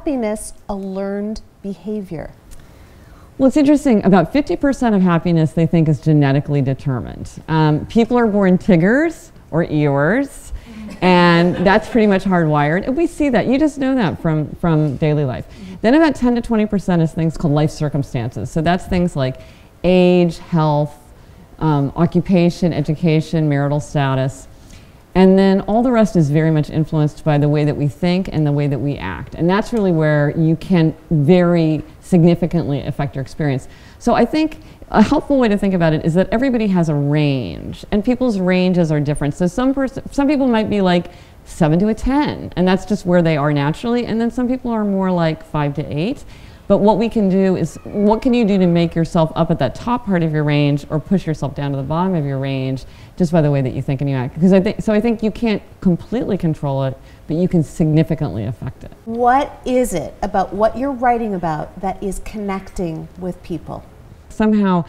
happiness a learned behavior? Well, it's interesting. About 50% of happiness they think is genetically determined. People are born Tiggers or Eeyores, and that's pretty much hardwired. And we see that. You just know that from daily life. Then about 10 to 20% is things called life circumstances. So that's things like age, health, occupation, education, marital status. And then all the rest is very much influenced by the way that we think and the way that we act. And that's really where you can very significantly affect your experience. So I think a helpful way to think about it is that everybody has a range, and people's ranges are different. So some people might be like 7 to a 10, and that's just where they are naturally. And then some people are more like 5 to 8. But what we can do is, what can you do to make yourself up at that top part of your range or push yourself down to the bottom of your range just by the way that you think and you act? Because I think you can't completely control it, but you can significantly affect it. What is it about what you're writing about that is connecting with people? Somehow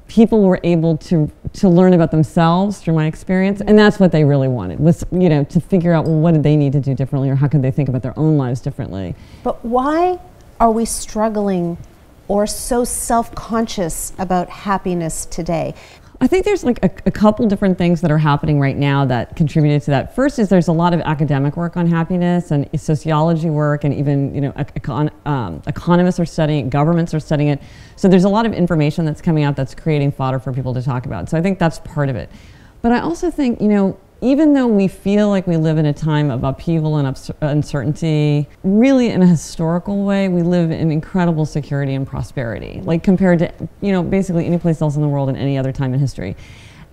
people were able to learn about themselves through my experience, and that's what they really wanted, was, you know, to figure out, well, what did they need to do differently, or how could they think about their own lives differently. But why are we struggling or so self-conscious about happiness today? I think there's like a couple different things that are happening right now that contributed to that. First is there's a lot of academic work on happiness and sociology work, and even, you know, economists are studying it, governments are studying it. So there's a lot of information that's coming out that's creating fodder for people to talk about. So I think that's part of it. But I also think, you know, even though we feel like we live in a time of upheaval and uncertainty, really in a historical way, we live in incredible security and prosperity, like compared to, you know, basically any place else in the world in any other time in history.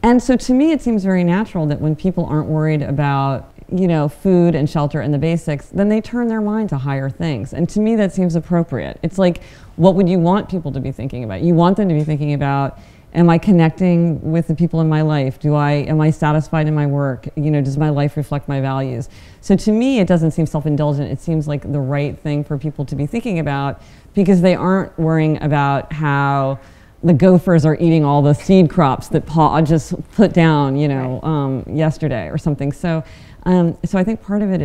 And so to me, it seems very natural that when people aren't worried about, you know, food and shelter and the basics, then they turn their mind to higher things. And to me, that seems appropriate. It's like, what would you want people to be thinking about? You want them to be thinking about, am I connecting with the people in my life? Am I satisfied in my work? You know, does my life reflect my values? So to me, it doesn't seem self-indulgent. It seems like the right thing for people to be thinking about, because they aren't worrying about how the gophers are eating all the seed crops that Paul just put down, you know, yesterday or something. So, so I think part of it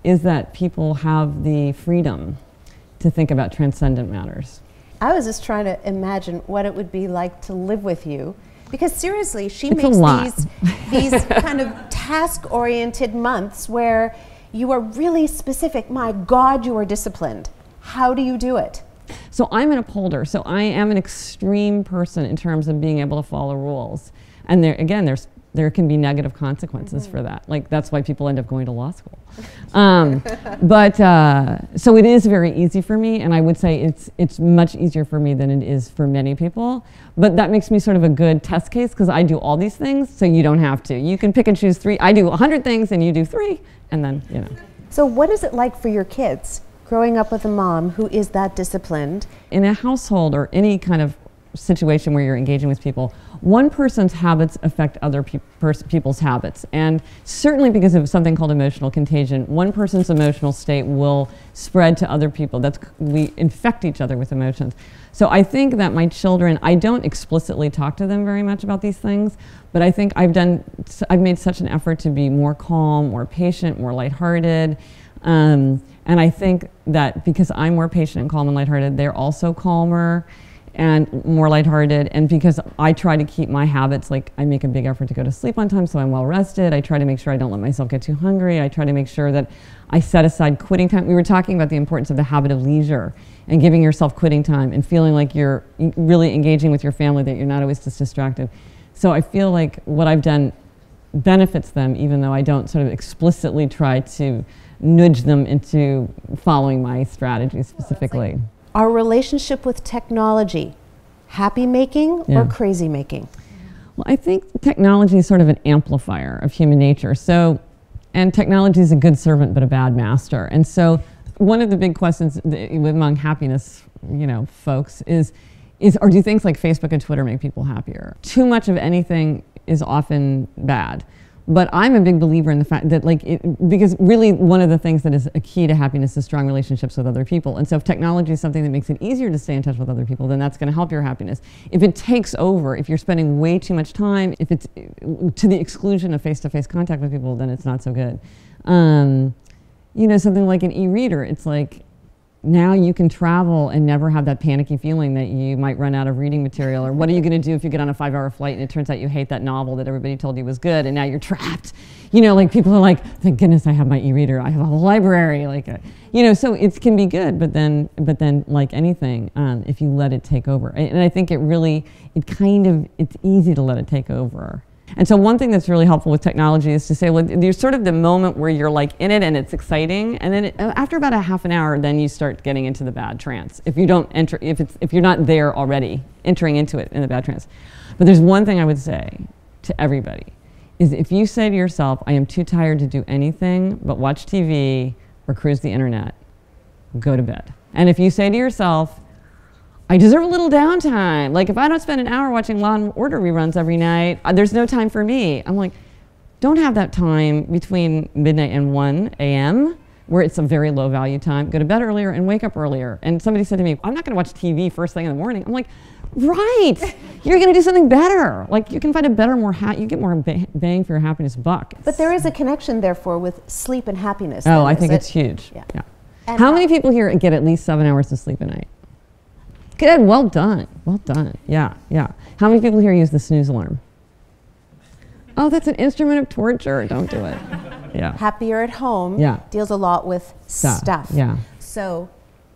is that people have the freedom to think about transcendent matters. I was just trying to imagine what it would be like to live with you, because seriously, she It's makes these kind of task-oriented months where you are really specific. My God, you are disciplined. How do you do it? So I'm an upholder. So I am an extreme person in terms of being able to follow rules. And there can be negative consequences for that. Like, that's why people end up going to law school. So it is very easy for me, and I would say it's much easier for me than it is for many people. But that makes me sort of a good test case, because I do all these things, so you don't have to. You can pick and choose 3. I do 100 things, and you do 3, and then, you know. So what is it like for your kids, growing up with a mom who is that disciplined? In a household or any kind of situation where you're engaging with people, one person's habits affect other people's habits. And certainly because of something called emotional contagion, one person's emotional state will spread to other people. We infect each other with emotions. So I think that my children, I don't explicitly talk to them very much about these things, but I think I've made such an effort to be more calm, more patient, more lighthearted. And I think that because I'm more patient and calm and lighthearted, they're also calmer and more lighthearted. And because I try to keep my habits, like I make a big effort to go to sleep on time so I'm well rested. I try to make sure I don't let myself get too hungry. I try to make sure that I set aside quitting time. We were talking about the importance of the habit of leisure and giving yourself quitting time and feeling like you're really engaging with your family, that you're not always just distracted. So I feel like what I've done benefits them, even though I don't sort of explicitly try to nudge them into following my strategy specifically. Our relationship with technology, happy making or crazy making? Well, I think technology is sort of an amplifier of human nature. So, and technology is a good servant but a bad master. And so one of the big questions among happiness, you know, folks is or do things like Facebook and Twitter make people happier? Too much of anything is often bad. But I'm a big believer in the fact that, because really one of the things that is a key to happiness is strong relationships with other people. And so if technology is something that makes it easier to stay in touch with other people, then that's going to help your happiness. If it takes over, if you're spending way too much time, if it's to the exclusion of face-to-face contact with people, then it's not so good. You know, something like an e-reader, it's like, now you can travel and never have that panicky feeling that you might run out of reading material, or what are you going to do if you get on a 5-hour flight and it turns out you hate that novel that everybody told you was good and now you're trapped. You know, like people are like, thank goodness I have my e-reader, I have a whole library, like, you know, so it can be good, but then like anything, if you let it take over. And I think it's easy to let it take over. And so one thing that's really helpful with technology is to say, well, there's sort of the moment where you're like in it and it's exciting, and then after about a half an hour, then you start getting into the bad trance. If you don't enter, if you're not there already, entering into it in the bad trance. But there's one thing I would say to everybody, is if you say to yourself, I am too tired to do anything but watch TV or cruise the internet, go to bed. And if you say to yourself, I deserve a little downtime. Like if I don't spend an hour watching Law and Order reruns every night, there's no time for me. I'm like, don't have that time between midnight and 1 a.m. where it's a very low value time. Go to bed earlier and wake up earlier. And somebody said to me, I'm not gonna watch TV first thing in the morning. I'm like, right, you're gonna do something better. Like you can find a better, you get more bang for your happiness buck. But there is a connection therefore with sleep and happiness. Oh, I think it's huge. Yeah. Yeah. How many people here get at least 7 hours of sleep a night? Good, well done, well done. Yeah, yeah. How many people here use the snooze alarm? Oh, that's an instrument of torture. Don't do it. Yeah. Happier at Home deals a lot with stuff. Yeah. So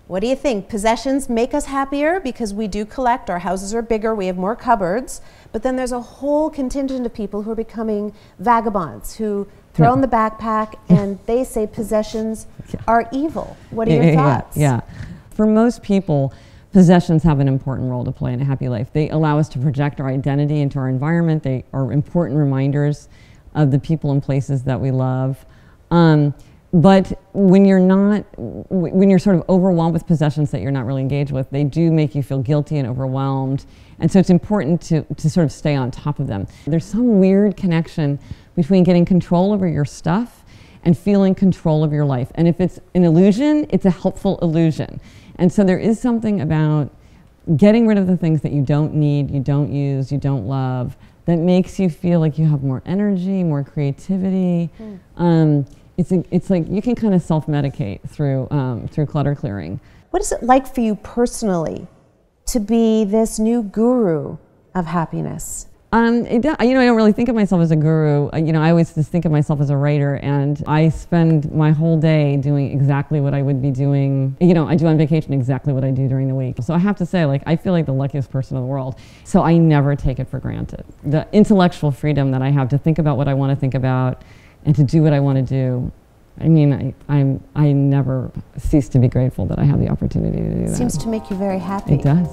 what do you think? Possessions make us happier because we do collect, our houses are bigger, we have more cupboards, but then there's a whole contingent of people who are becoming vagabonds, who throw in the backpack and they say possessions are evil. What are your thoughts? Yeah. For most people, possessions have an important role to play in a happy life. They allow us to project our identity into our environment. They are important reminders of the people and places that we love. But when you're sort of overwhelmed with possessions that you're not really engaged with, they do make you feel guilty and overwhelmed. And so it's important to sort of stay on top of them. There's some weird connection between getting control over your stuff and feeling control of your life. And if it's an illusion, it's a helpful illusion. And so there is something about getting rid of the things that you don't need, you don't use, you don't love, that makes you feel like you have more energy, more creativity. It's like you can kind of self-medicate through clutter clearing. What is it like for you personally to be this new guru of happiness? I don't really think of myself as a guru. I always just think of myself as a writer, and I spend my whole day doing exactly what I would be doing. I do on vacation exactly what I do during the week. So I have to say, like, I feel like the luckiest person in the world. So I never take it for granted. The intellectual freedom that I have to think about what I want to think about and to do what I want to do. I mean, I never cease to be grateful that I have the opportunity to do that. Seems to make you very happy. It does.